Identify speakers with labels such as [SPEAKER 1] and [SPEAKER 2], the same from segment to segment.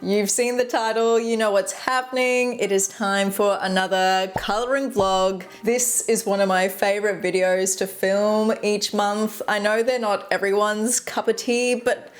[SPEAKER 1] You've seen the title, you know what's happening. It is time for another coloring vlog. This is one of my favorite videos to film each month. I know they're not everyone's cup of tea, but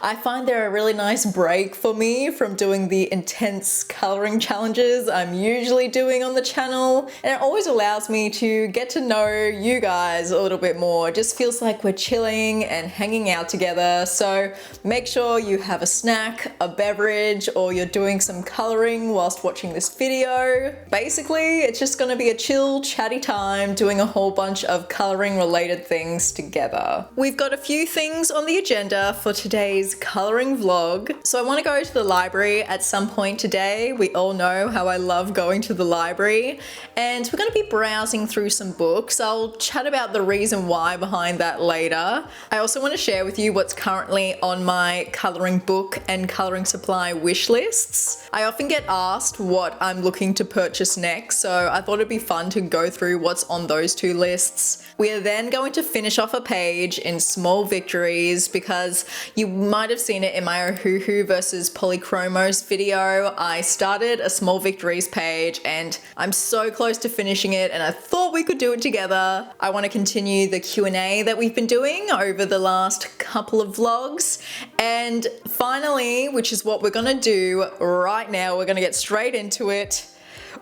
[SPEAKER 1] I find they're a really nice break for me from doing the intense coloring challenges I'm usually doing on the channel. And it always allows me to get to know you guys a little bit more. It just feels like we're chilling and hanging out together. So make sure you have a snack, a beverage, or you're doing some coloring whilst watching this video. Basically, it's just gonna be a chill, chatty time doing a whole bunch of coloring related things together. We've got a few things on the agenda for today's coloring vlog. So I wanna go to the library at some point today. We all know how I love going to the library, and we're gonna be browsing through some books. I'll chat about the reason why behind that later. I also wanna share with you what's currently on my coloring book and coloring supply wish lists. I often get asked what I'm looking to purchase next, so I thought it'd be fun to go through what's on those two lists. We are then going to finish off a page in small victories because you might have seen it in my Ohuhu versus Polychromos video. I started a small victories page and I'm so close to finishing it, and I thought we could do it together. I want to continue the Q&A that we've been doing over the last couple of vlogs. And finally, which is what we're gonna do right now, we're gonna get straight into it.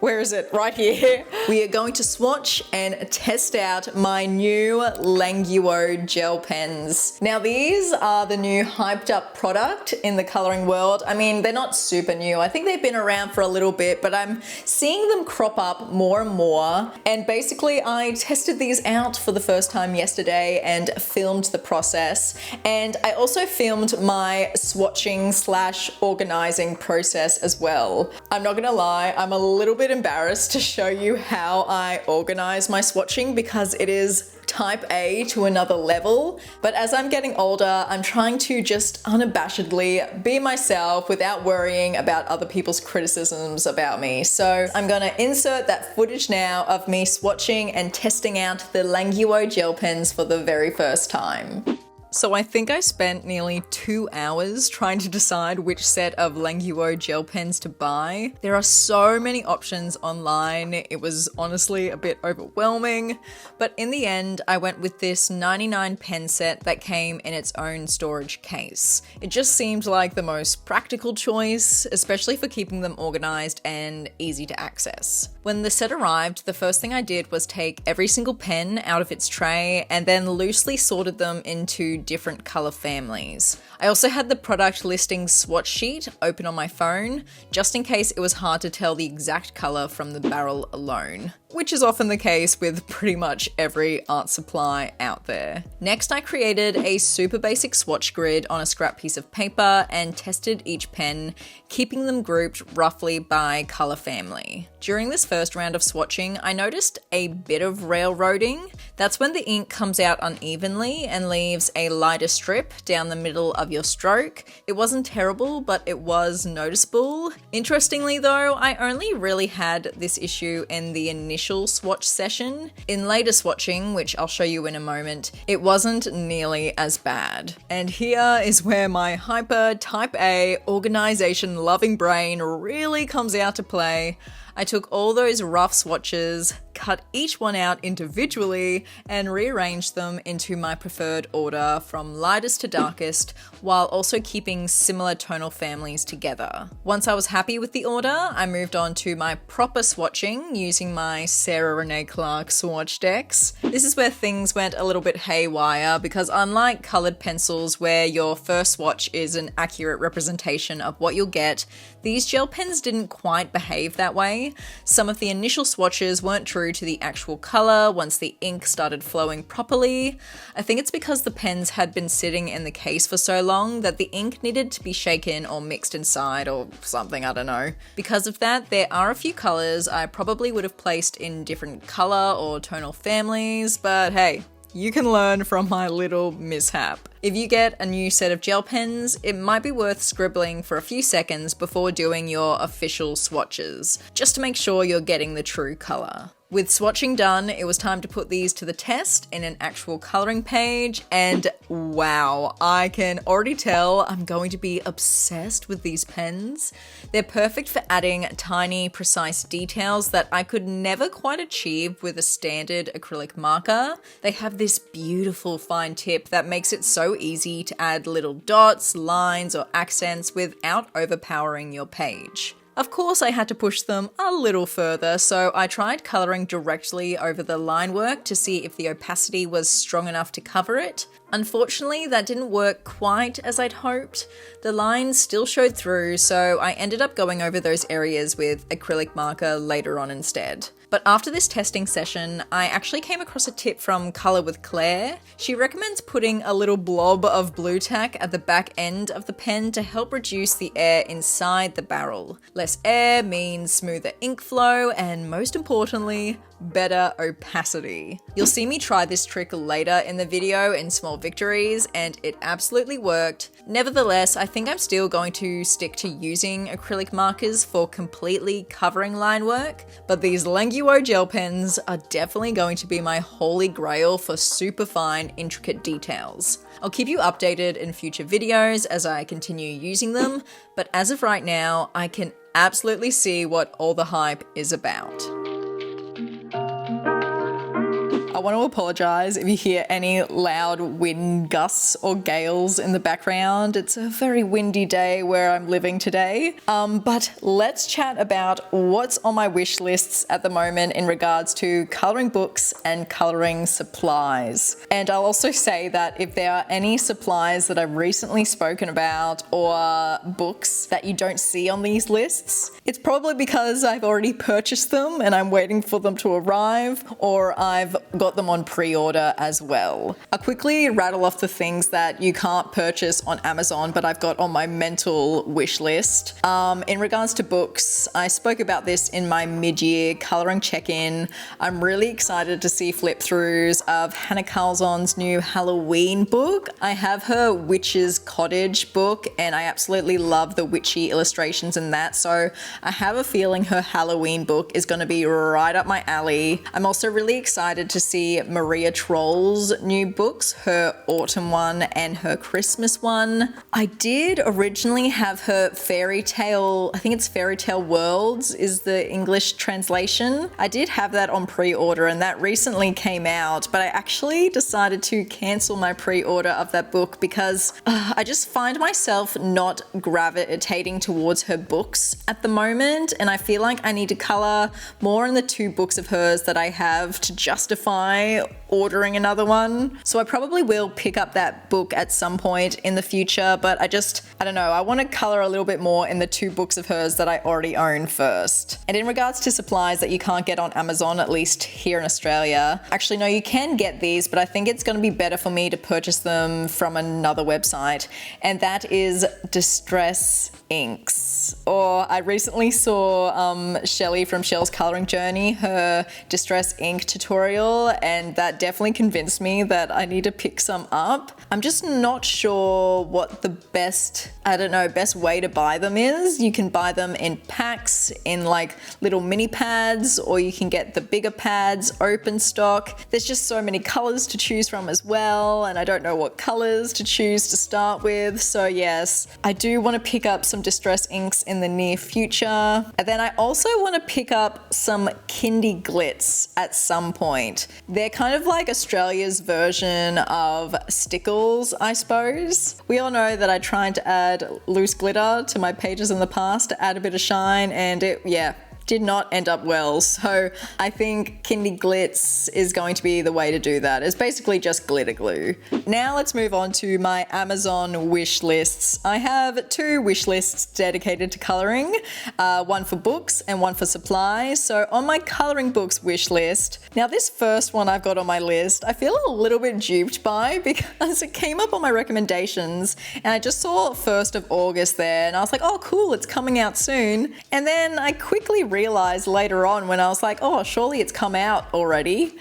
[SPEAKER 1] Where is it? Right here. We are going to swatch and test out my new Languo gel pens. Now these are the new hyped up product in the coloring world. I mean, they're not super new. I think they've been around for a little bit, but I'm seeing them crop up more and more. And basically I tested these out for the first time yesterday and filmed the process. And I also filmed my swatching / organizing process as well. I'm not gonna lie, I'm a little bit embarrassed to show you how I organize my swatching because it is type A to another level. But as I'm getting older, I'm trying to just unabashedly be myself without worrying about other people's criticisms about me. So I'm gonna insert that footage now of me swatching and testing out the Languo gel pens for the very first time. So I think I spent nearly 2 hours trying to decide which set of Languo gel pens to buy. There are so many options online. It was honestly a bit overwhelming, but in the end, I went with this 99 pen set that came in its own storage case. It just seemed like the most practical choice, especially for keeping them organized and easy to access. When the set arrived, the first thing I did was take every single pen out of its tray and then loosely sorted them into different color families. I also had the product listing swatch sheet open on my phone, just in case it was hard to tell the exact color from the barrel alone, which is often the case with pretty much every art supply out there. Next, I created a super basic swatch grid on a scrap piece of paper and tested each pen, keeping them grouped roughly by color family. During this first round of swatching, I noticed a bit of railroading. That's when the ink comes out unevenly and leaves a lighter strip down the middle of your stroke. It wasn't terrible, but it was noticeable. Interestingly though, I only really had this issue in the initial swatch session. In later swatching, which I'll show you in a moment, it wasn't nearly as bad. And here is where my hyper type A organization loving brain really comes out to play. I took all those rough swatches, cut each one out individually, and rearranged them into my preferred order from lightest to darkest, while also keeping similar tonal families together. Once I was happy with the order, I moved on to my proper swatching using my Sarah Renee Clark swatch decks. This is where things went a little bit haywire because unlike colored pencils where your first swatch is an accurate representation of what you'll get, these gel pens didn't quite behave that way. Some of the initial swatches weren't true to the actual color once the ink started flowing properly. I think it's because the pens had been sitting in the case for so long that the ink needed to be shaken or mixed inside or something, I don't know. Because of that, there are a few colors I probably would have placed in different color or tonal families, but hey, you can learn from my little mishap. If you get a new set of gel pens, it might be worth scribbling for a few seconds before doing your official swatches, just to make sure you're getting the true color. With swatching done, it was time to put these to the test in an actual coloring page, and Wow, I can already tell I'm going to be obsessed with these pens. They're perfect for adding tiny, precise details that I could never quite achieve with a standard acrylic marker. They have this beautiful fine tip that makes it so easy to add little dots, lines, or accents without overpowering your page. Of course, I had to push them a little further, so I tried colouring directly over the line work to see if the opacity was strong enough to cover it. Unfortunately, that didn't work quite as I'd hoped. The lines still showed through, so I ended up going over those areas with acrylic marker later on instead. But after this testing session, I actually came across a tip from Colour with Claire. She recommends putting a little blob of blue tack at the back end of the pen to help reduce the air inside the barrel. Less air means smoother ink flow and, most importantly, better opacity. You'll see me try this trick later in the video in small victories, and it absolutely worked. Nevertheless, I think I'm still going to stick to using acrylic markers for completely covering line work, but these Languo gel pens are definitely going to be my holy grail for super fine, intricate details. I'll keep you updated in future videos as I continue using them, but as of right now, I can absolutely see what all the hype is about. I want to apologise if you hear any loud wind gusts or gales in the background. It's a very windy day where I'm living today. But let's chat about what's on my wish lists at the moment in regards to colouring books and colouring supplies. And I'll also say that if there are any supplies that I've recently spoken about or books that you don't see on these lists, it's probably because I've already purchased them and I'm waiting for them to arrive, or I've got them on pre-order as well. I'll quickly rattle off the things that you can't purchase on Amazon but I've got on my mental wish list. In regards to books, I spoke about this in my mid-year colouring check-in. I'm really excited to see flip-throughs of Hannah Carlson's new Halloween book. I have her Witch's Cottage book and I absolutely love the witchy illustrations in that, so I have a feeling her Halloween book is going to be right up my alley. I'm also really excited to see Maria Troll's new books, her autumn one and her Christmas one. I did originally have her fairy tale, I think it's Fairy Tale Worlds is the English translation. I did have that on pre-order and that recently came out, but I actually decided to cancel my pre-order of that book because I just find myself not gravitating towards her books at the moment, and I feel like I need to colour more in the 2 books of hers that I have to justify ordering another one. So I probably will pick up that book at some point in the future, but I don't know, I want to colour a little bit more in the 2 books of hers that I already own first. And in regards to supplies that you can't get on Amazon, at least here in Australia, actually no, you can get these, but I think it's going to be better for me to purchase them from another website, and that is Distress Inks. Or I recently saw Shelley from Shell's Colouring Journey, her Distress Ink tutorial, and that definitely convinced me that I need to pick some up. I'm just not sure what the best way to buy them is. You can buy them in packs, in like little mini pads, or you can get the bigger pads, open stock. There's just so many colors to choose from as well, and I don't know what colors to choose to start with. So yes, I do want to pick up some Distress Inks in the near future. And then I also want to pick up some Kindy Glitz at some point. They're kind of like Australia's version of Stickles, I suppose. We all know that I tried to add loose glitter to my pages in the past to add a bit of shine, and it did not end up well. So I think Kindy Glitz is going to be the way to do that. It's basically just glitter glue. Now let's move on to my Amazon wish lists. I have 2 wish lists dedicated to colouring, one for books and one for supplies. So on my colouring books wish list, now this first one I've got on my list, I feel a little bit duped by because it came up on my recommendations and I just saw 1st of August there and I was like, oh cool, it's coming out soon. And then I quickly realized later on when I was like, oh, surely it's come out already.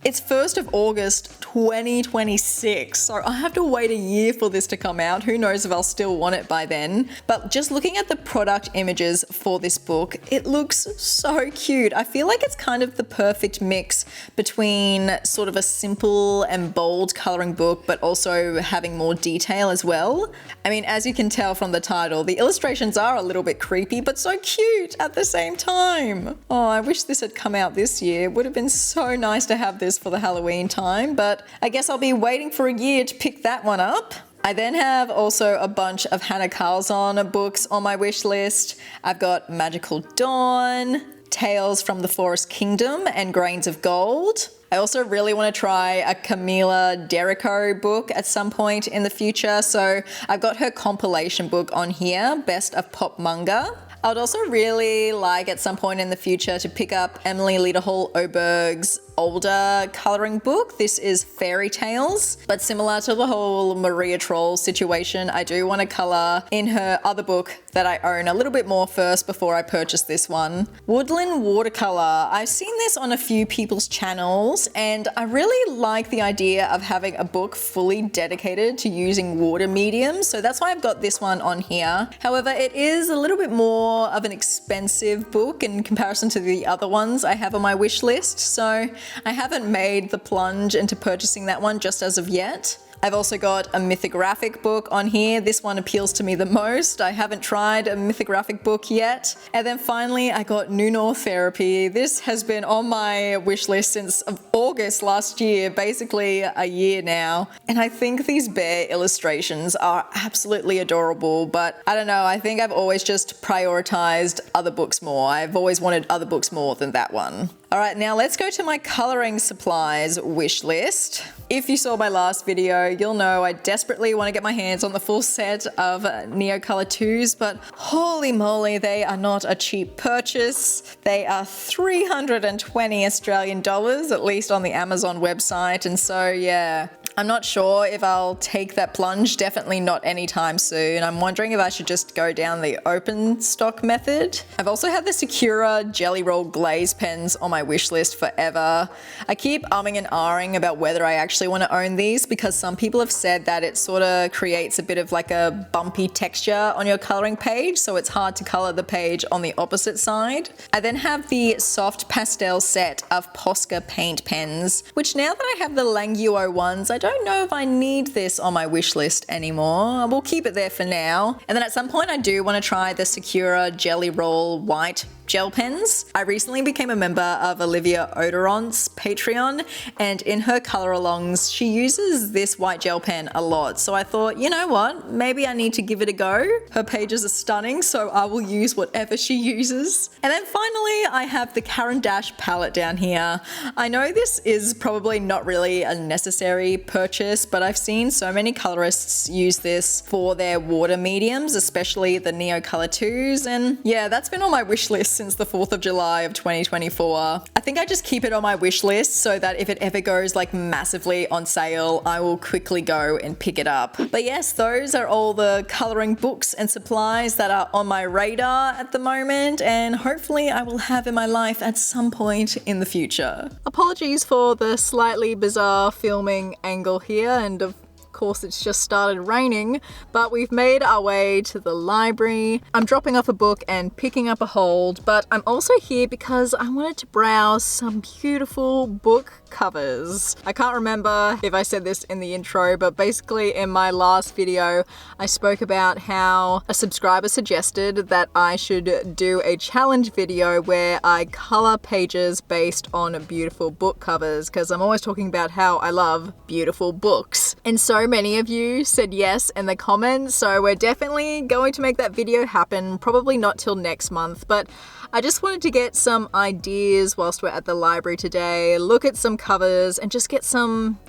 [SPEAKER 1] It's 1st of August 2026, so I have to wait a year for this to come out. Who knows if I'll still want it by then. But just looking at the product images for this book, it looks so cute. I feel like it's kind of the perfect mix between sort of a simple and bold coloring book, but also having more detail as well. I mean, as you can tell from the title, the illustrations are a little bit creepy, but so cute at the same time. Oh, I wish this had come out this year. It would have been so nice to have this for the Halloween time, but I guess I'll be waiting for a year to pick that one up. I then have also a bunch of Hannah Carlzon books on my wish list. I've got Magical Dawn, Tales from the Forest Kingdom, and Grains of Gold. I also really want to try a Camila Derrico book at some point in the future, so I've got her compilation book on here, Best of Pop Manga. I would also really like at some point in the future to pick up Emily Lederhall Oberg's older coloring book. This is Fairy Tales, but similar to the whole Maria Troll situation, I do want to color in her other book that I own a little bit more first before I purchase this one. Woodland Watercolor. I've seen this on a few people's channels and I really like the idea of having a book fully dedicated to using water mediums, so that's why I've got this one on here. However, it is a little bit more of an expensive book in comparison to the other ones I have on my wish list, so I haven't made the plunge into purchasing that one just as of yet. I've also got a mythographic book on here. This one appeals to me the most. I haven't tried a mythographic book yet. And then finally, I got Nunor Therapy. This has been on my wish list since August last year, basically a year now. And I think these bear illustrations are absolutely adorable, but I don't know, I think I've always just prioritized other books more. I've always wanted other books more than that one. All right, now let's go to my coloring supplies wish list. If you saw my last video, you'll know I desperately want to get my hands on the full set of Neocolor 2s, but holy moly, they are not a cheap purchase. They are 320 Australian dollars, at least on the Amazon website, and so yeah. I'm not sure if I'll take that plunge, definitely not anytime soon. I'm wondering if I should just go down the open stock method. I've also had the Sakura Jelly Roll Glaze pens on my wish list forever. I keep umming and ahhing about whether I actually want to own these because some people have said that it sort of creates a bit of like a bumpy texture on your coloring page, so it's hard to color the page on the opposite side. I then have the soft pastel set of Posca paint pens, which now that I have the Languo ones, I don't know if I need this on my wish list anymore. We'll keep it there for now. And then at some point I do want to try the Sakura Jelly Roll white gel pens. I recently became a member of Olivia Odoron's Patreon, and in her color alongs she uses this white gel pen a lot, so I thought, you know what, maybe I need to give it a go. Her pages are stunning, so I will use whatever she uses. And then finally I have the Caran d'Ache palette down here. I know this is probably not really a necessary purchase, but I've seen so many colorists use this for their water mediums, especially the Neocolor 2s, and yeah, that's been on my wish list since the 4th of July of 2024. I think I just keep it on my wish list so that if it ever goes like massively on sale, I will quickly go and pick it up. But yes, those are all the coloring books and supplies that are on my radar at the moment, and hopefully I will have in my life at some point in the future. Apologies for the slightly bizarre filming angle here, and of course it's just started raining, but we've made our way to the library. I'm dropping off a book and picking up a hold, but I'm also here because I wanted to browse some beautiful book covers. I can't remember if I said this in the intro, but basically in my last video I spoke about how a subscriber suggested that I should do a challenge video where I color pages based on beautiful book covers, because I'm always talking about how I love beautiful books. And so many of you said yes in the comments, so we're definitely going to make that video happen, probably not till next month, but I just wanted to get some ideas whilst we're at the library today, look at some covers and just get some,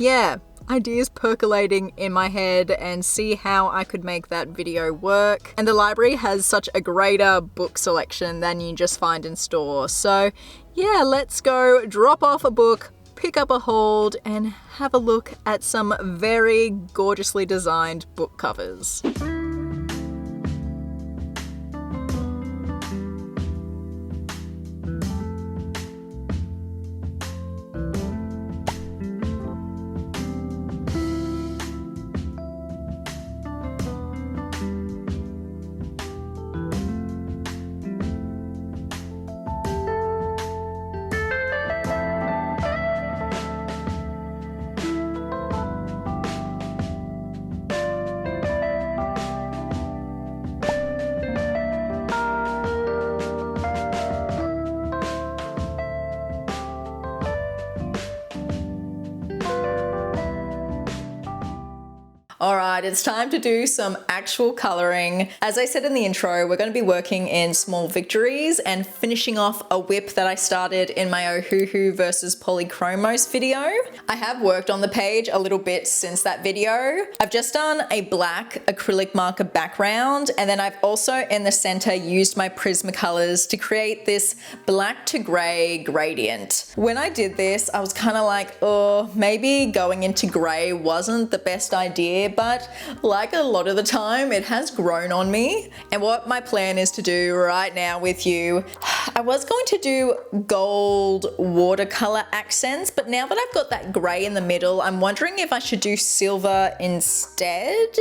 [SPEAKER 1] ideas percolating in my head and see how I could make that video work. And the library has such a greater book selection than you just find in stores. So yeah, let's go drop off a book, pick up a hold and have a look at some very gorgeously designed book covers. right, it's time to do some actual coloring. As I said in the intro, we're going to be working in small victories and finishing off a whip that I started in my Ohuhu versus Polychromos video. I have worked on the page a little bit since that video. I've just done a black acrylic marker background, and then I've also in the center used my Prismacolors to create this black to gray gradient. When I did this, I was kind of like, oh, maybe going into gray wasn't the best idea, but like a lot of the time, it has grown on me. And what my plan is to do right now with you, I was going to do gold watercolor accents, but now that I've got that gray in the middle, I'm wondering if I should do silver instead.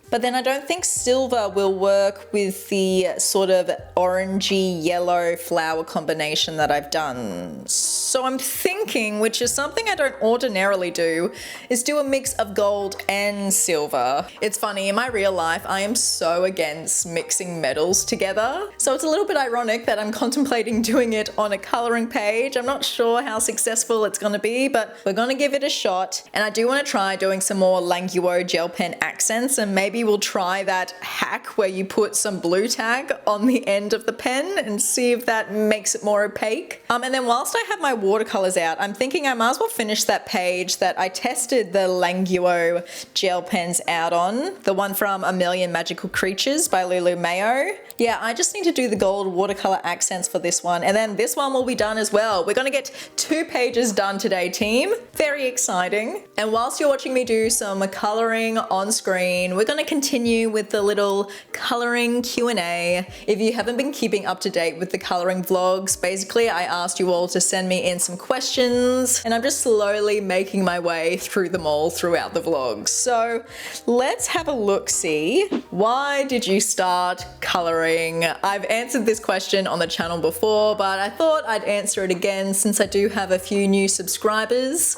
[SPEAKER 1] But then I don't think silver will work with the sort of orangey yellow flower combination that I've done. So I'm thinking, which is something I don't ordinarily do, is do a mix of gold and silver. It's funny, in my real life, I am so against mixing metals together. So it's a little bit ironic that I'm contemplating doing it on a coloring page. I'm not sure how successful it's gonna be, but we're gonna give it a shot. And I do wanna try doing some more Languo gel pen accents, and maybe we'll try that hack where you put some blue tag on the end of the pen and see if that makes it more opaque. And then whilst I have my watercolors out, I'm thinking I might as well finish that page that I tested the Languo gel pens out on, the one from A Million Magical Creatures by Lulu Mayo. Yeah, I just need to do the gold watercolor accents for this one, and then this one will be done as well. We're gonna get 2 pages done today, team. Very exciting. And whilst you're watching me do some coloring on screen, we're gonna continue with the little coloring Q&A. If you haven't been keeping up to date with the coloring vlogs, basically I asked you all to send me in some questions, and I'm just slowly making my way through them all throughout the vlogs. So let's have a look-see. Why did you start coloring? I've answered this question on the channel before, but I thought I'd answer it again since I do have a few new subscribers.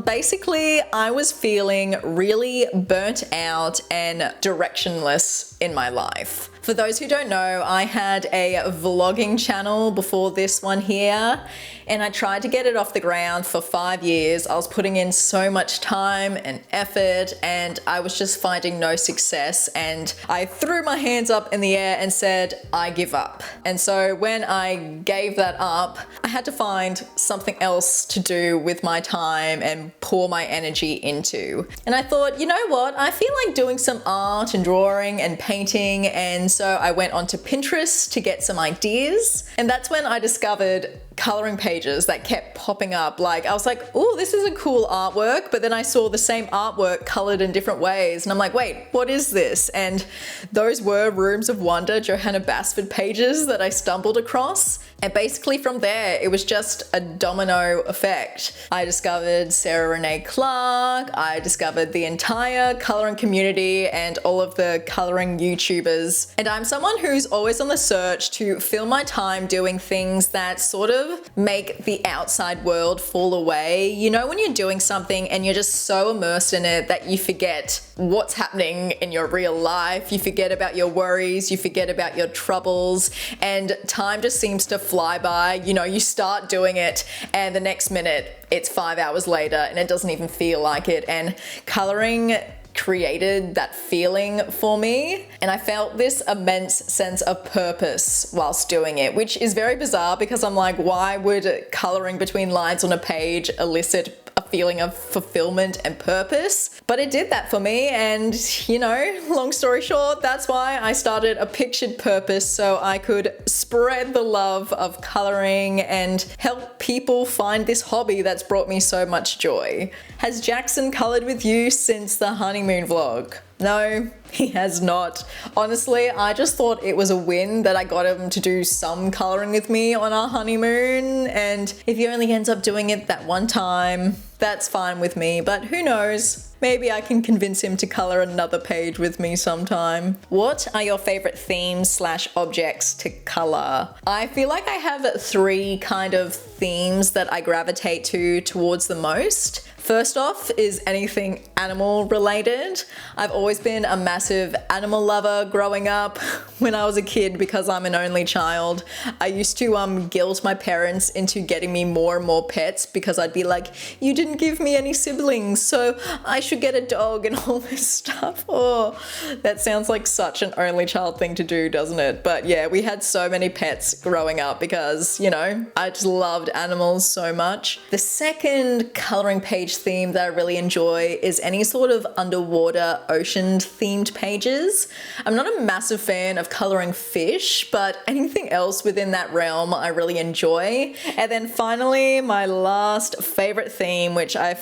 [SPEAKER 1] Basically, I was feeling really burnt out and directionless in my life. For those who don't know, I had a vlogging channel before this one here, and I tried to get it off the ground for 5 years. I was putting in so much time and effort, and I was just finding no success, and I threw my hands up in the air and said, I give up. And so when I gave that up, I had to find something else to do with my time and pour my energy into. And I thought, you know what? I feel like doing some art and drawing and painting, and so I went onto Pinterest to get some ideas, and that's when I discovered coloring pages that kept popping up. Like I was like, oh, this is a cool artwork, but then I saw the same artwork colored in different ways, and I'm like, wait, what is this? And those were Rooms of Wonder Johanna Basford pages that I stumbled across. And basically from there, it was just a domino effect. I discovered Sarah Renee Clark, I discovered the entire coloring community and all of the coloring YouTubers. And I'm someone who's always on the search to fill my time doing things that sort of make the outside world fall away. You know, when you're doing something and you're just so immersed in it that you forget what's happening in your real life, you forget about your worries, you forget about your troubles, and time just seems to fly by. You know, you start doing it and the next minute it's 5 hours later and it doesn't even feel like it. And coloring created that feeling for me, and I felt this immense sense of purpose whilst doing it, which is very bizarre because I'm like, why would coloring between lines on a page elicit a feeling of fulfillment and purpose? But it did that for me, and you know, long story short, that's why I started a pictured purpose, so I could spread the love of coloring and help people find this hobby that's brought me so much joy. Has Jackson colored with you since the honeymoon vlog? No, he has not. Honestly, I just thought it was a win that I got him to do some coloring with me on our honeymoon, and if he only ends up doing it that one time, that's fine with me, but who knows? Maybe I can convince him to color another page with me sometime. What are your favorite themes / objects to color? I feel like I have 3 kind of themes that I gravitate towards the most. First off is anything animal related. I've always been a massive animal lover growing up. When I was a kid, because I'm an only child, I used to guilt my parents into getting me more and more pets because I'd be like, you didn't give me any siblings, so I should get a dog and all this stuff. Oh, that sounds like such an only child thing to do, doesn't it? But yeah, we had so many pets growing up because, you know, I just loved animals so much. The second coloring page theme that I really enjoy is any sort of underwater ocean themed pages. I'm not a massive fan of coloring fish, but anything else within that realm I really enjoy. And then finally, my last favorite theme, which I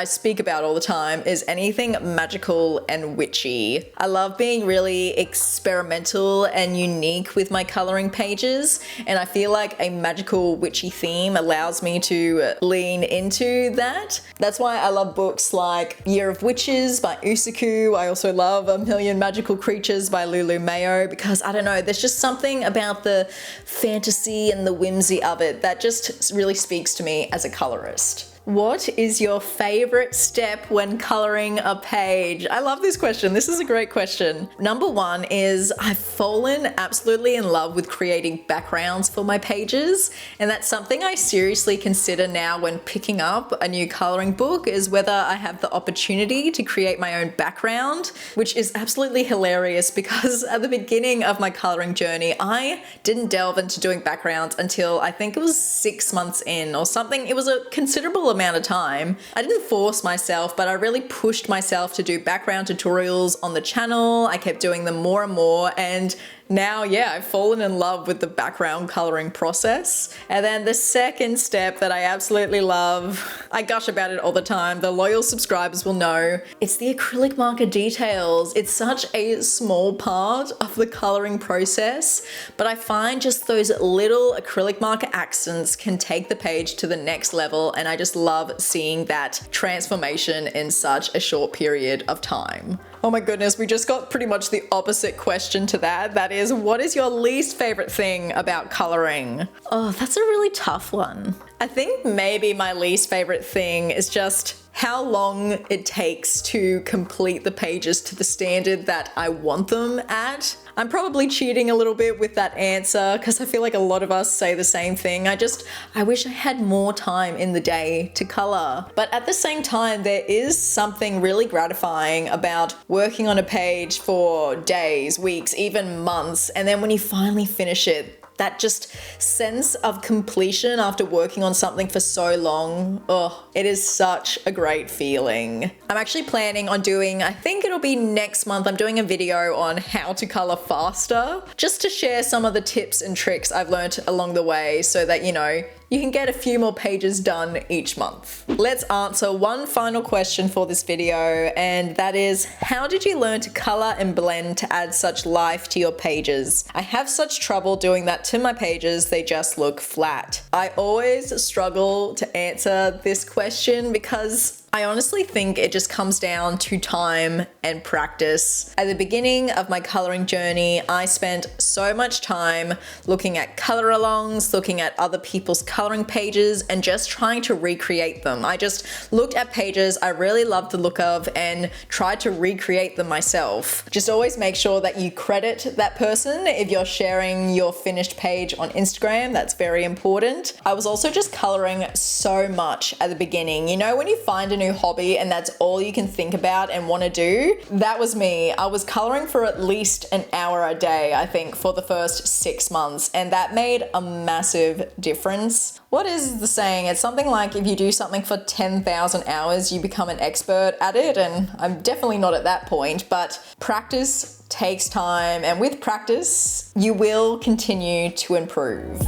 [SPEAKER 1] speak about all the time, is anything magical and witchy. I love being really experimental and unique with my coloring pages, and I feel like a magical witchy theme allows me to lean into that. That's why I love books like Year of Witches by Usaku. I also love A Million Magical Creatures by Lulu Mayo, because I don't know, there's just something about the fantasy and the whimsy of it that just really speaks to me as a colorist. What is your favorite step when coloring a page? I love this question. This is a great question. Number one is I've fallen absolutely in love with creating backgrounds for my pages. And that's something I seriously consider now when picking up a new coloring book, is whether I have the opportunity to create my own background, which is absolutely hilarious because at the beginning of my coloring journey, I didn't delve into doing backgrounds until I think it was 6 months in or something. It was a considerable amount of time. I didn't force myself, but I really pushed myself to do background tutorials on the channel. I kept doing them more and more, and now, yeah, I've fallen in love with the background coloring process. And then the second step that I absolutely love, I gush about it all the time, the loyal subscribers will know, it's the acrylic marker details. It's such a small part of the coloring process, but I find just those little acrylic marker accents can take the page to the next level, and I just love seeing that transformation in such a short period of time. Oh my goodness, we just got pretty much the opposite question to that. That is, what is your least favorite thing about coloring? Oh, that's a really tough one. I think maybe my least favorite thing is just how long it takes to complete the pages to the standard that I want them at. I'm probably cheating a little bit with that answer because I feel like a lot of us say the same thing. I wish I had more time in the day to color. But at the same time, there is something really gratifying about working on a page for days, weeks, even months, and then when you finally finish it, that just sense of completion after working on something for so long, oh, it is such a great feeling. I'm actually planning on doing, I think it'll be next month, I'm doing a video on how to color faster, just to share some of the tips and tricks I've learned along the way so that, you know, you can get a few more pages done each month. Let's answer one final question for this video, and that is, how did you learn to color and blend to add such life to your pages? I have such trouble doing that to my pages, they just look flat. I always struggle to answer this question because I honestly think it just comes down to time and practice. At the beginning of my coloring journey, I spent so much time looking at color alongs, looking at other people's coloring pages, and just trying to recreate them. I just looked at pages I really loved the look of and tried to recreate them myself. Just always make sure that you credit that person if you're sharing your finished page on Instagram. That's very important. I was also just coloring so much at the beginning. You know, when you find a new hobby and that's all you can think about and want to do? That was me. I was coloring for at least an hour a day, I think, for the first 6 months, and that made a massive difference. What is the saying? It's something like, if you do something for 10,000 hours, you become an expert at it, and I'm definitely not at that point, but practice takes time, and with practice, you will continue to improve.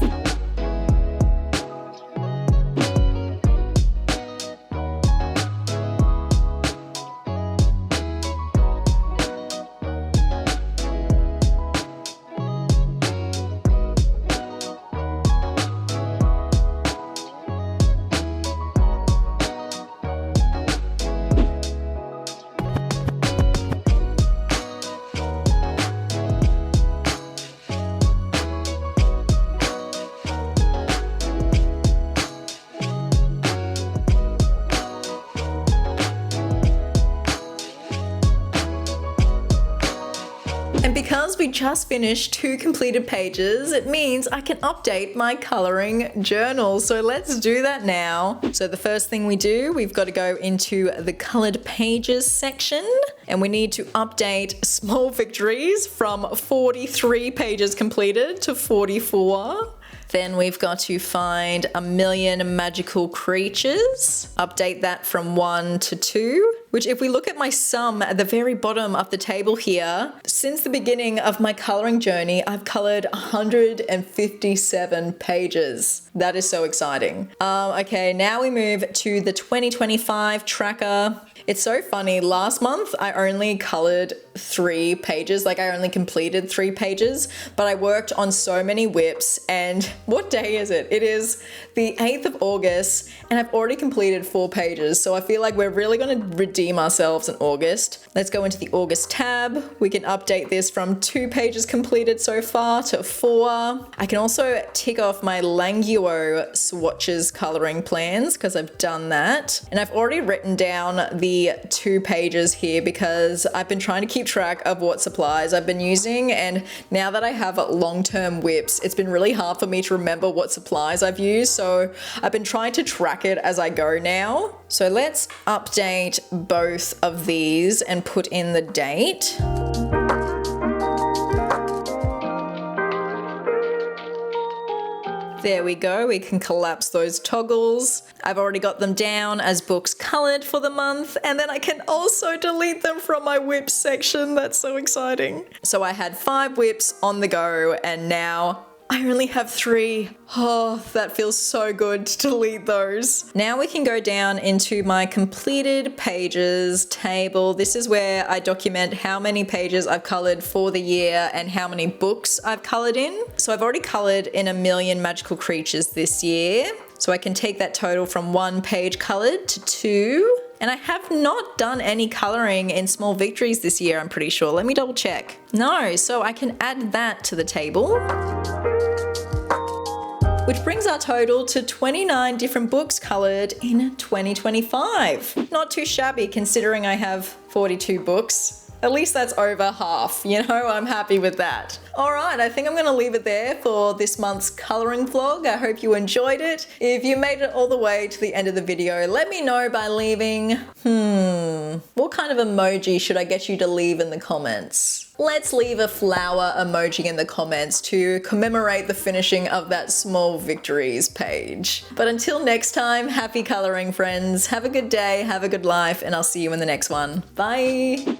[SPEAKER 1] we just finished 2 completed pages, it means I can update my coloring journal. So let's do that now. So the first thing we do, we've got to go into the colored pages section, and we need to update small victories from 43 pages completed to 44. Then we've got to find a million magical creatures, update that from 1 to 2, which if we look at my sum at the very bottom of the table here, since the beginning of my coloring journey, I've colored 157 pages. That is so exciting. Okay, now we move to the 2025 tracker. It's so funny, last month I only colored 3 pages, like I only completed 3 pages, but I worked on so many whips, and what day is it? It is the 8th of August and I've already completed 4 pages, so I feel like we're really going to redeem ourselves in August. Let's go into the August tab. We can update this from 2 pages completed so far to 4. I can also tick off my Languo swatches coloring plans because I've done that, and I've already written down the 2 pages here because I've been trying to keep track of what supplies I've been using, and now that I have long-term whips, it's been really hard for me to remember what supplies I've used, so I've been trying to track it as I go now. So let's update both of these and put in the date. There we go, we can collapse those toggles. I've already got them down as books colored for the month, and then I can also delete them from my whips section. That's so exciting. So I had 5 whips on the go, and now I only have 3. Oh, that feels so good to delete those. Now we can go down into my completed pages table. This is where I document how many pages I've colored for the year and how many books I've colored in. So I've already colored in a million magical creatures this year. So I can take that total from 1 page colored to 2. And I have not done any coloring in small victories this year, I'm pretty sure. Let me double check. No, so I can add that to the table, which brings our total to 29 different books colored in 2025. Not too shabby considering I have 42 books. At least that's over half, you know, I'm happy with that. All right, I think I'm gonna leave it there for this month's coloring vlog. I hope you enjoyed it. If you made it all the way to the end of the video, let me know by leaving, what kind of emoji should I get you to leave in the comments? Let's leave a flower emoji in the comments to commemorate the finishing of that small victories page. But until next time, happy coloring friends. Have a good day, have a good life, and I'll see you in the next one. Bye.